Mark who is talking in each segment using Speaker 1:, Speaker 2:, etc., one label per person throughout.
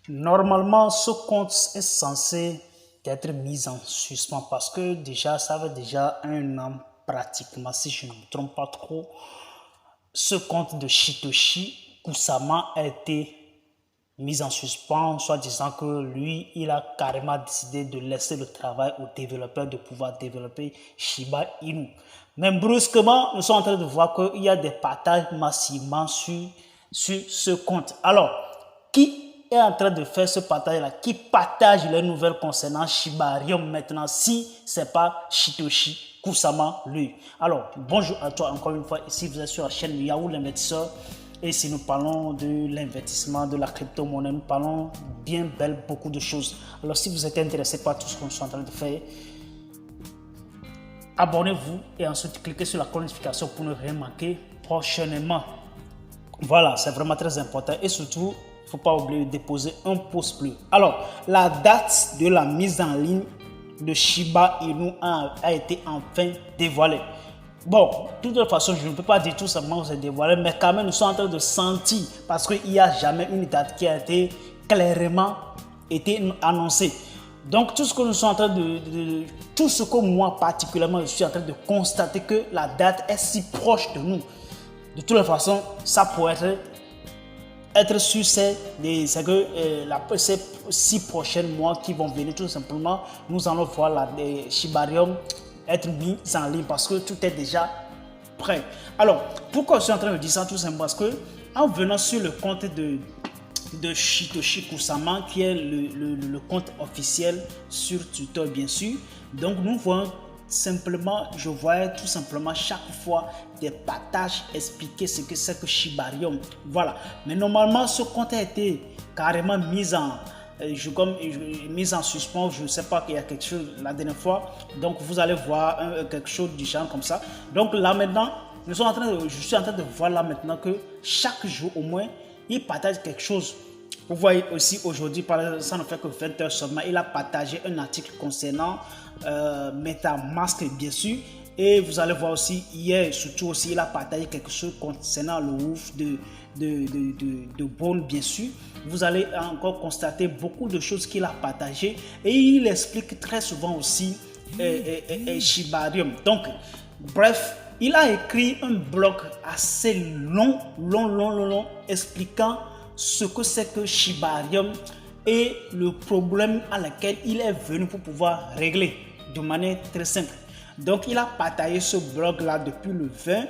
Speaker 1: Normalement, ce compte est censé être mis en suspens parce que déjà, ça fait déjà un an pratiquement, si je ne me trompe pas trop, ce compte de Shitoshi Kusama a été mis en suspens, soit disant que lui, il a carrément décidé de laisser le travail aux développeurs de pouvoir développer Shiba Inu. Mais brusquement, nous sommes en train de voir qu'il y a des partages massivement sur ce compte. Alors, qui est en train de faire ce partage-là? Qui partage les nouvelles concernant Shibarium maintenant si ce n'est pas Shitoshi Kusama lui? Alors, bonjour à toi encore une fois. Ici, vous êtes sur la chaîne Yahoo l'investisseur. Et si nous parlons de l'investissement, de la crypto-monnaie, nous parlons bien belle beaucoup de choses. Alors si vous êtes intéressé par tout ce qu'on est en train de faire, abonnez-vous et ensuite cliquez sur la notification pour ne rien manquer prochainement. Voilà, c'est vraiment très important. Et surtout, il ne faut pas oublier de déposer un pouce bleu. Alors, la date de la mise en ligne de Shiba Inu a été enfin dévoilée. Bon, de toute façon, je ne peux pas dire tout simplement que c'est dévoilé, mais quand même, nous sommes en train de sentir, parce qu'il n'y a jamais une date qui a été clairement annoncée. Donc, tout ce que nous sommes en train tout ce que moi particulièrement, je suis en train de constater que la date est si proche de nous. De toute façon, ça pourrait être sûr, c'est que ces 6 prochains mois qui vont venir, tout simplement, nous allons voir la Shibarium être mis en ligne parce que tout est déjà prêt. Alors, pourquoi je suis en train de dire ça? Tout simplement parce que en venant sur le compte de Shitoshi Kusama, qui est le compte officiel sur Twitter, bien sûr. Donc, nous voyons simplement, je voyais tout simplement chaque fois des partages expliquer ce que c'est que Shibarium. Voilà. Mais normalement, ce compte a été carrément mis en suspens, je ne sais pas qu'il y a quelque chose la dernière fois. Donc, vous allez voir quelque chose du genre comme ça. Donc, là maintenant, je suis en train de voir là maintenant que chaque jour au moins, il partage quelque chose. Vous voyez aussi aujourd'hui, ça ne fait que 20 heures seulement, il a partagé un article concernant MetaMask, bien sûr. Et vous allez voir aussi, hier, surtout aussi, il a partagé quelque chose concernant le ouf de Bone, bien sûr. Vous allez encore constater beaucoup de choses qu'il a partagées. Et il explique très souvent aussi Shibarium. Donc, bref, il a écrit un blog assez long, expliquant ce que c'est que Shibarium et le problème à laquelle il est venu pour pouvoir régler de manière très simple. Donc, il a partagé ce blog-là depuis le 20,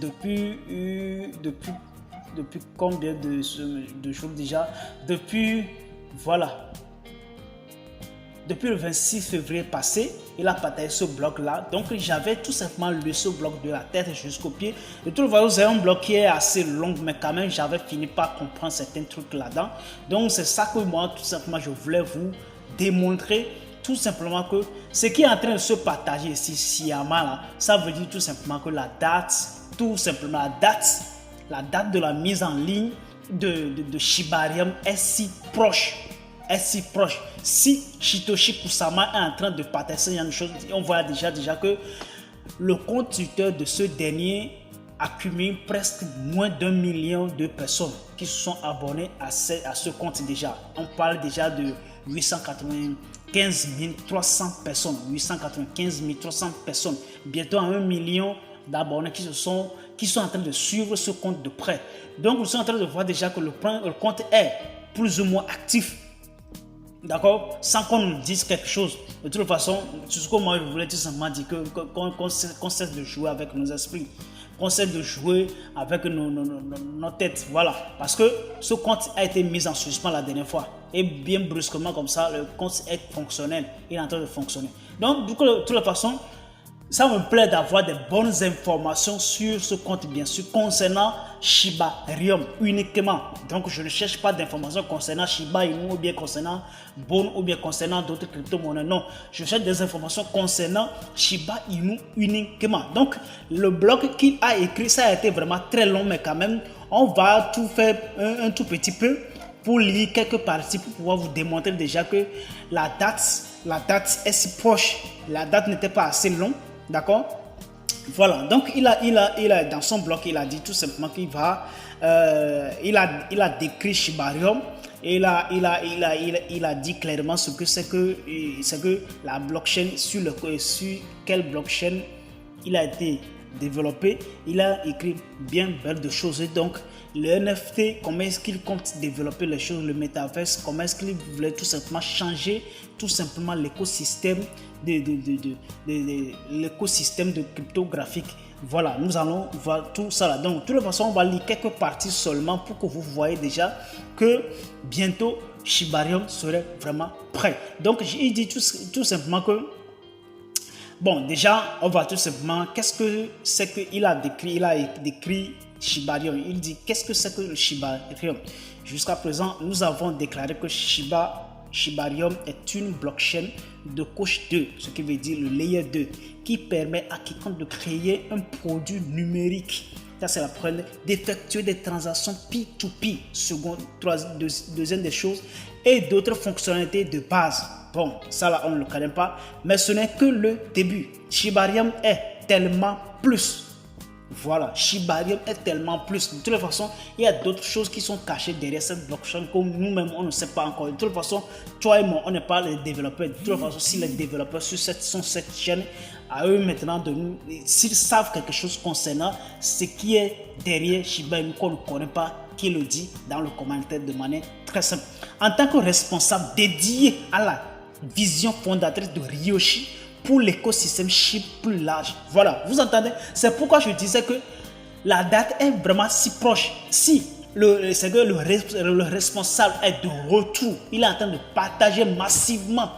Speaker 1: depuis combien de jours déjà? Depuis le 26 février passé, il a partagé ce blog-là. Donc, j'avais tout simplement lu ce blog de la tête jusqu'au pied. De toute façon, c'est un blog qui est assez long, mais quand même, j'avais fini par comprendre certains trucs là-dedans. Donc, c'est ça que moi, tout simplement, je voulais vous démontrer. Tout simplement que ce qui est en train de se partager ici, sciemment, là, ça veut dire tout simplement que la date de la mise en ligne de Shibarium est si proche. Si Shitoshi Kusama est en train de partager une chose, on voit déjà que le compte Twitter de ce dernier accumule presque moins d'1 million de personnes qui se sont abonnées à ce compte déjà. On parle déjà de 895 300 personnes, bientôt à 1 million d'abonnés qui sont en train de suivre ce compte de près. Donc, nous sommes en train de voir déjà que le compte est plus ou moins actif. D'accord? Sans qu'on nous dise quelque chose. De toute façon, tout ce que moi je voulais tout simplement dire qu'on cesse de jouer avec nos esprits. Qu'on cesse de jouer avec nos têtes. Voilà. Parce que ce compte a été mis en suspens la dernière fois. Et bien brusquement comme ça, le compte est fonctionnel. Il est en train de fonctionner. Donc, du coup, de toute façon, ça me plaît d'avoir des bonnes informations sur ce compte, bien sûr, concernant Shibarium uniquement. Donc, je ne cherche pas d'informations concernant Shiba Inu ou bien concernant Bone ou bien concernant d'autres crypto-monnaies. Non, je cherche des informations concernant Shiba Inu uniquement. Donc, le blog qu'il a écrit, ça a été vraiment très long, mais quand même, on va tout faire un tout petit peu pour lire quelques parties pour pouvoir vous démontrer déjà que la date est si proche. La date n'était pas assez longue. D'accord? Voilà, donc il a dans son blog, il a dit tout simplement qu'il va, il a décrit Shibarium Et il a dit clairement ce que c'est que la blockchain, sur quelle blockchain il a été développé. Il a écrit bien belle de choses. Et donc, le NFT, comment est-ce qu'il compte développer les choses, le metaverse, comment est-ce qu'il voulait tout simplement changer tout simplement l'écosystème l'écosystème de cryptographique. Voilà, nous allons voir tout ça là. Donc, de toute façon, on va lire quelques parties seulement pour que vous voyez déjà que bientôt Shibarium serait vraiment prêt. Donc, il dit tout simplement que bon, déjà, on va tout simplement, qu'est-ce que c'est qu'il a décrit? Il a décrit Shibarium. Il dit, qu'est-ce que c'est que le Shibarium? Jusqu'à présent, nous avons déclaré que Shibarium est une blockchain de couche 2, ce qui veut dire le layer 2, qui permet à quiconque de créer un produit numérique. Ça, c'est la première, d'effectuer des transactions P2P, deuxième des choses, et d'autres fonctionnalités de base. Bon, ça là, on ne le connaît pas, mais ce n'est que le début. Shibarium est tellement plus. Voilà, Shibarium est tellement plus. De toute façon, il y a d'autres choses qui sont cachées derrière cette blockchain que nous-mêmes, on ne sait pas encore. De toute façon, toi et moi, on n'est pas les développeurs. De toute façon, si les développeurs sur cette chaîne, à eux maintenant, s'ils savent quelque chose concernant ce qui est derrière Shibarium qu'on ne connaît pas, qui le dit dans le commentaire de manière très simple. En tant que responsable dédié à la vision fondatrice de Ryoshi pour l'écosystème SHIB plus large. Voilà, vous entendez? C'est pourquoi je disais que la date est vraiment si proche. Si le responsable est de retour, il est en train de partager massivement.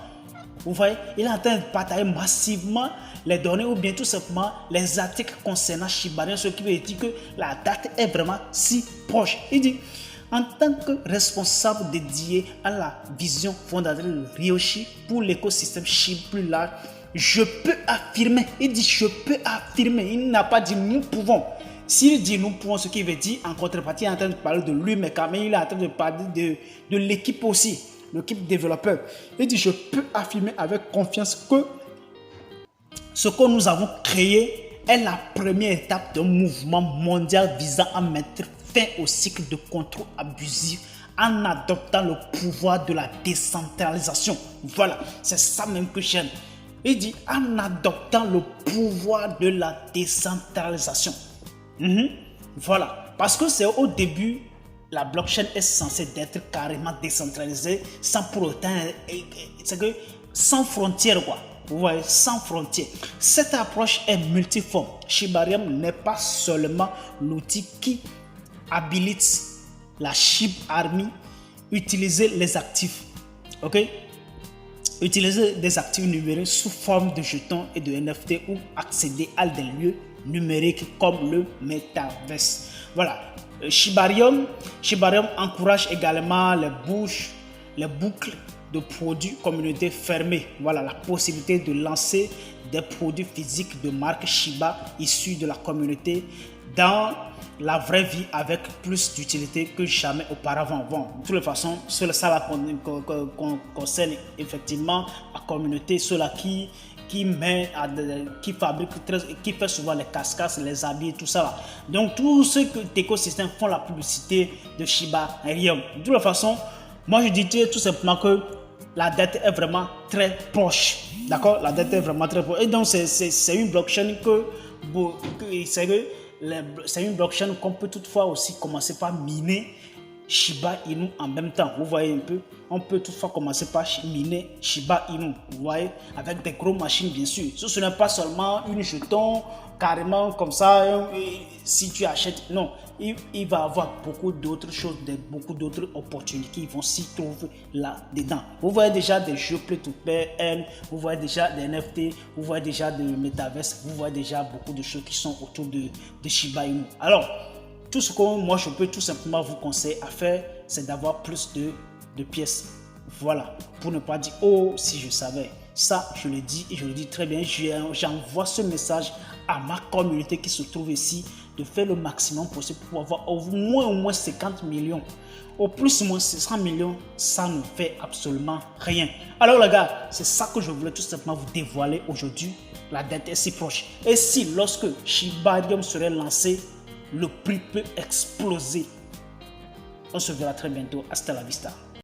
Speaker 1: Vous voyez, il est en train de partager massivement les données ou bien tout simplement les articles concernant Shibarium, ce qui veut dire que la date est vraiment si proche. Il dit, en tant que responsable dédié à la vision fondatrice de Ryoshi pour l'écosystème SHIB plus large, je peux affirmer, il dit je peux affirmer, il n'a pas dit nous pouvons. S'il dit nous pouvons, ce qui veut dire en contrepartie, il est en train de parler de lui, mais quand même il est en train de parler de l'équipe aussi, l'équipe développeur. Il dit je peux affirmer avec confiance que ce que nous avons créé est la première étape d'un mouvement mondial visant à mettre fin au cycle de contrôle abusif en adoptant le pouvoir de la décentralisation. Voilà, c'est ça même que j'aime. Il dit en adoptant le pouvoir de la décentralisation. Voilà, parce que c'est au début, la blockchain est censée être carrément décentralisée sans pour autant, c'est que sans frontières quoi. Vous voyez, sans frontières. Cette approche est multiforme. Shibarium n'est pas seulement l'outil qui habilite la SHIB Army utiliser les actifs. Ok? Utiliser des actifs numériques sous forme de jetons et de NFT ou accéder à des lieux numériques comme le metaverse. Voilà. Shibarium encourage également les boucles de produits communauté fermés. Voilà la possibilité de lancer des produits physiques de marque Shiba issus de la communauté dans la vraie vie avec plus d'utilité que jamais auparavant. Bon, de toute façon, ça concerne effectivement la communauté, ceux-là qui fabrique, qui fait souvent les cascades, les habits, tout ça là. Donc tous ceux que l'écosystème font la publicité de Shibarium. De toute façon, moi je dis tout simplement que la date est vraiment très proche. D'accord? La date est vraiment très proche. Et donc c'est une blockchain c'est une blockchain qu'on peut toutefois aussi commencer par miner Shiba Inu en même temps. Vous voyez un peu, on peut toutefois commencer par miner Shiba Inu, vous voyez, avec des gros machines bien sûr. Ce n'est pas seulement une jeton carrément comme ça, si tu achètes, non, il va y avoir beaucoup d'autres choses, beaucoup d'autres opportunités qui vont s'y trouver là-dedans. Vous voyez déjà des jeux play-to-play, vous voyez déjà des NFT, vous voyez déjà des metaverse, vous voyez déjà beaucoup de choses qui sont autour de Shiba Inu. Alors, tout ce que moi je peux tout simplement vous conseiller à faire, c'est d'avoir plus de pièces. Voilà, pour ne pas dire oh si je savais. Ça, je le dis et je le dis très bien. J'envoie ce message à ma communauté qui se trouve ici de faire le maximum possible pour avoir au moins 50 millions. Au plus ou moins 100 millions, ça ne fait absolument rien. Alors les gars, c'est ça que je voulais tout simplement vous dévoiler aujourd'hui. La date est si proche. Et si lorsque Shibarium serait lancé, le prix peut exploser. On se verra très bientôt. Hasta la vista.